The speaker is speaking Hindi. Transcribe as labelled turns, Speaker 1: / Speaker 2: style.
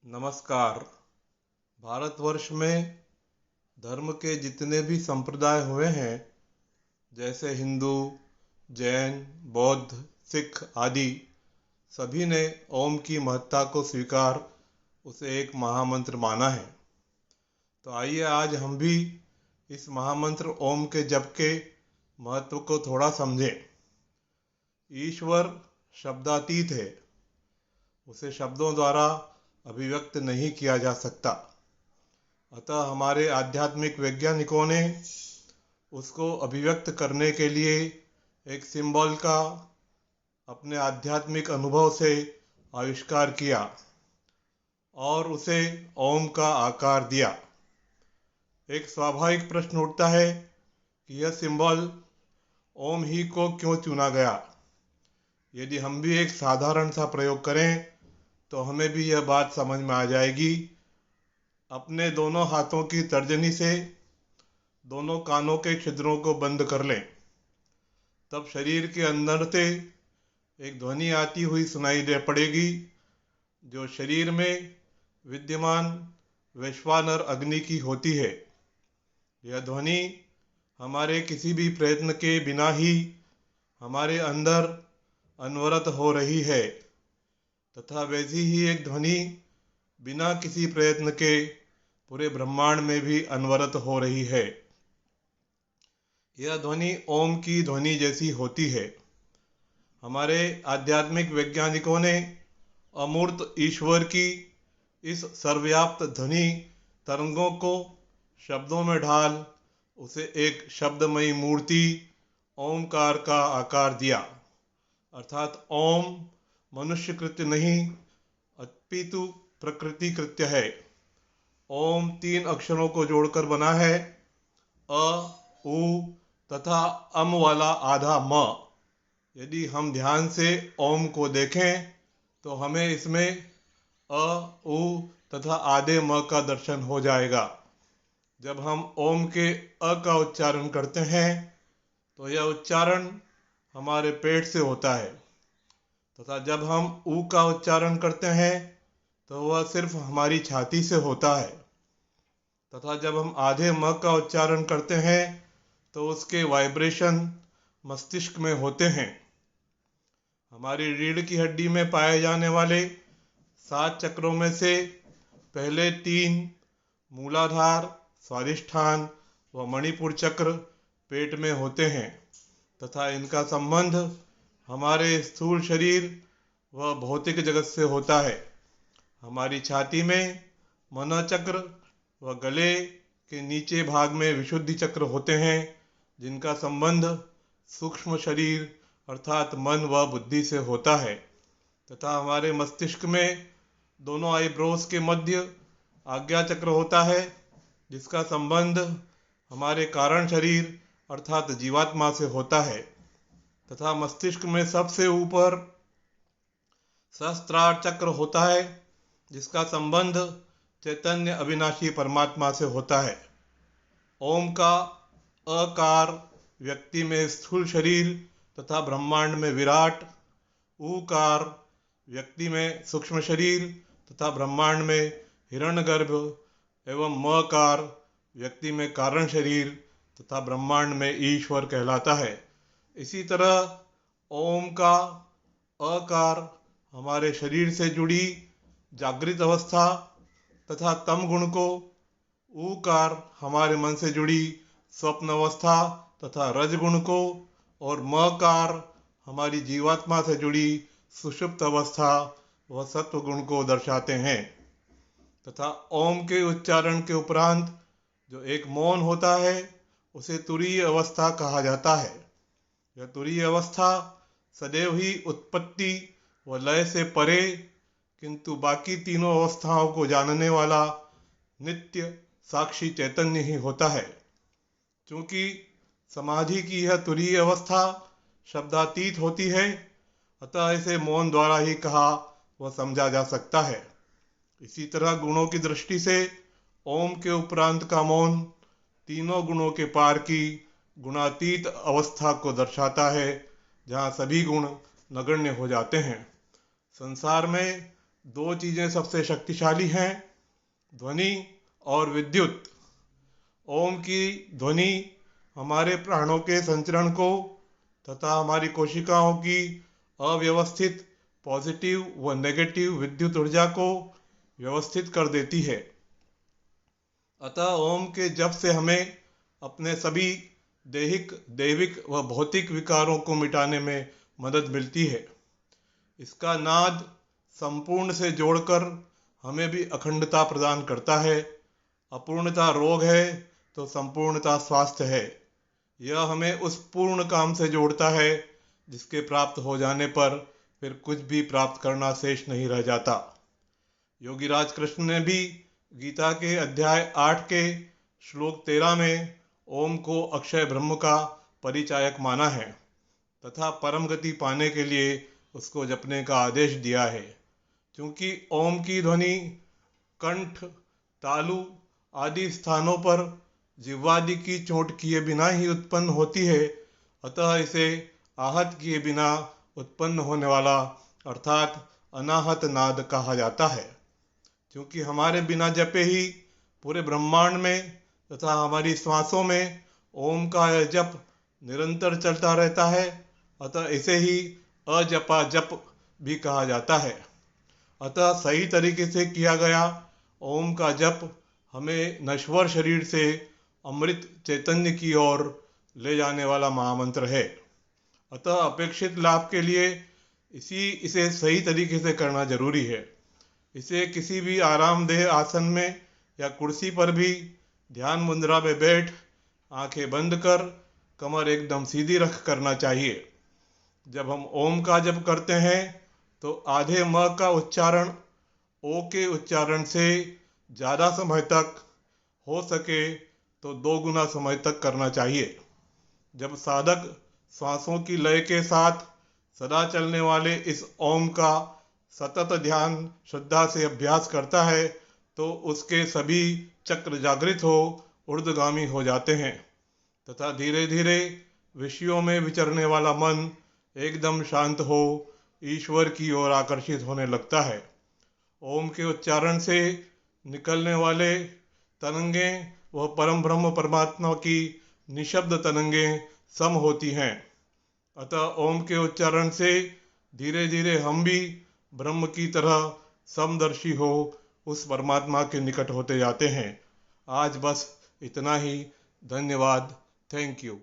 Speaker 1: नमस्कार। भारतवर्ष में धर्म के जितने भी संप्रदाय हुए हैं, जैसे हिंदू, जैन, बौद्ध, सिख आदि, सभी ने ओम की महत्ता को स्वीकार उसे एक महामंत्र माना है। तो आइए आज हम भी इस महामंत्र ओम के जप के महत्व को थोड़ा समझें। ईश्वर शब्दातीत है, उसे शब्दों द्वारा अभिव्यक्त नहीं किया जा सकता। अतः हमारे आध्यात्मिक वैज्ञानिकों ने उसको अभिव्यक्त करने के लिए एक सिंबल का अपने आध्यात्मिक अनुभव से आविष्कार किया और उसे ओम का आकार दिया। एक स्वाभाविक प्रश्न उठता है कि यह सिंबल ओम ही को क्यों चुना गया। यदि हम भी एक साधारण सा प्रयोग करें तो हमें भी यह बात समझ में आ जाएगी। अपने दोनों हाथों की तर्जनी से दोनों कानों के छिद्रों को बंद कर लें, तब शरीर के अंदर से एक ध्वनि आती हुई सुनाई दे पड़ेगी, जो शरीर में विद्यमान वैश्वानर अग्नि की होती है। यह ध्वनि हमारे किसी भी प्रयत्न के बिना ही हमारे अंदर अनवरत हो रही है, तथा वैसी ही एक ध्वनि बिना किसी प्रयत्न के पूरे ब्रह्मांड में भी अनवरत हो रही है। यह ध्वनि ओम की ध्वनि जैसी होती है। हमारे आध्यात्मिक वैज्ञानिकों ने अमूर्त ईश्वर की इस सर्वव्याप्त ध्वनि तरंगों को शब्दों में ढाल उसे एक शब्दमयी मूर्ति ओमकार का आकार दिया। अर्थात ओम मनुष्य कृत्य नहीं अपितु प्रकृति कृत्य है। ओम 3 अक्षरों को जोड़कर बना है, अ, उ तथा अम वाला आधा म। यदि हम ध्यान से ओम को देखें तो हमें इसमें अ, उ तथा आधे म का दर्शन हो जाएगा। जब हम ओम के अ का उच्चारण करते हैं तो यह उच्चारण हमारे पेट से होता है, तथा जब हम ऊ का उच्चारण करते हैं तो वह सिर्फ हमारी छाती से होता है, तथा जब हम आधे म का उच्चारण करते हैं तो उसके वाइब्रेशन मस्तिष्क में होते हैं। हमारी रीढ़ की हड्डी में पाए जाने वाले 7 चक्रों में से पहले 3 मूलाधार, स्वादिष्ठान व मणिपुर चक्र पेट में होते हैं, तथा इनका संबंध हमारे स्थूल शरीर व भौतिक जगत से होता है। हमारी छाती में मन चक्र व गले के नीचे भाग में विशुद्धि चक्र होते हैं, जिनका संबंध सूक्ष्म शरीर अर्थात मन व बुद्धि से होता है, तथा हमारे मस्तिष्क में दोनों आईब्रोज के मध्य आज्ञा चक्र होता है, जिसका संबंध हमारे कारण शरीर अर्थात जीवात्मा से होता है, तथा मस्तिष्क में सबसे ऊपर सहस्त्रार चक्र होता है, जिसका संबंध चैतन्य अविनाशी परमात्मा से होता है। ओम का अकार व्यक्ति में स्थूल शरीर तथा ब्रह्मांड में विराट, ऊकार व्यक्ति में सूक्ष्म शरीर तथा ब्रह्मांड में हिरण्यगर्भ एवं मकार व्यक्ति में कारण शरीर तथा ब्रह्मांड में ईश्वर कहलाता है। इसी तरह ओम का अकार हमारे शरीर से जुड़ी जागृत अवस्था तथा तम गुण को, ऊकार हमारे मन से जुड़ी स्वप्न अवस्था तथा रज गुण को, और मकार हमारी जीवात्मा से जुड़ी सुषुप्त अवस्था व सत्व गुण को दर्शाते हैं। तथा ओम के उच्चारण के उपरांत जो एक मौन होता है उसे तुरीय अवस्था कहा जाता है। यह तुरीय अवस्था सदैव ही उत्पत्ति व लय से परे, किंतु बाकी तीनों अवस्थाओं को जानने वाला नित्य साक्षी चैतन्य ही होता है। क्योंकि समाधि की यह तुरीय अवस्था शब्दातीत होती है, अतः इसे मौन द्वारा ही कहा व समझा जा सकता है। इसी तरह गुणों की दृष्टि से ओम के उपरांत का मौन तीनों गुणों के पार की गुणातीत अवस्था को दर्शाता है, जहाँ सभी गुण नगण्य हो जाते हैं। संसार में दो चीजें सबसे शक्तिशाली हैं, ध्वनि और विद्युत। ओम की ध्वनि हमारे प्राणों के संचरण को तथा हमारी कोशिकाओं की अव्यवस्थित पॉजिटिव व नेगेटिव विद्युत ऊर्जा को व्यवस्थित कर देती है। अतः ओम के जप से हमें अपने सभी दैहिक, दैविक व भौतिक विकारों को मिटाने में मदद मिलती है। इसका नाद संपूर्ण से जोड़कर हमें भी अखंडता प्रदान करता है। अपूर्णता रोग है तो संपूर्णता स्वास्थ्य है। यह हमें उस पूर्ण काम से जोड़ता है जिसके प्राप्त हो जाने पर फिर कुछ भी प्राप्त करना शेष नहीं रह जाता। योगीराज कृष्ण ने भी गीता के अध्याय 8 के श्लोक 13 में ओम को अक्षय ब्रह्म का परिचायक माना है तथा परम गति पाने के लिए उसको जपने का आदेश दिया है। क्योंकि ओम की ध्वनि कंठ, तालु आदि स्थानों पर जिह्वादि की चोट किए बिना ही उत्पन्न होती है, अतः इसे आहत किए बिना उत्पन्न होने वाला अर्थात अनाहत नाद कहा जाता है। क्योंकि हमारे बिना जपे ही पूरे ब्रह्मांड में तथा हमारी श्वासों में ओम का यह जप निरंतर चलता रहता है, अतः इसे ही अजपा जप भी कहा जाता है। अतः सही तरीके से किया गया ओम का जप हमें नश्वर शरीर से अमृत चैतन्य की ओर ले जाने वाला महामंत्र है। अतः अपेक्षित लाभ के लिए इसे सही तरीके से करना जरूरी है। इसे किसी भी आरामदेह आसन में या कुर्सी पर भी ध्यान मुद्रा में बैठ आंखें बंद कर कमर एकदम सीधी रख करना चाहिए। जब हम ओम का जप करते हैं तो आधे म का उच्चारण ओ के उच्चारण से ज़्यादा समय तक, हो सके तो 2 गुना समय तक करना चाहिए। जब साधक श्वासों की लय के साथ सदा चलने वाले इस ओम का सतत ध्यान श्रद्धा से अभ्यास करता है तो उसके सभी चक्र जागृत हो ऊर्ध्वगामी हो जाते हैं तथा धीरे धीरे विषयों में विचरने वाला मन एकदम शांत हो ईश्वर की ओर आकर्षित होने लगता है। ओम के उच्चारण से निकलने वाले तरंगें वह परम ब्रह्म परमात्मा की निशब्द तरंगें सम होती हैं। अतः ओम के उच्चारण से धीरे धीरे हम भी ब्रह्म की तरह समदर्शी हो उस परमात्मा के निकट होते जाते हैं। आज बस इतना ही। धन्यवाद। Thank you.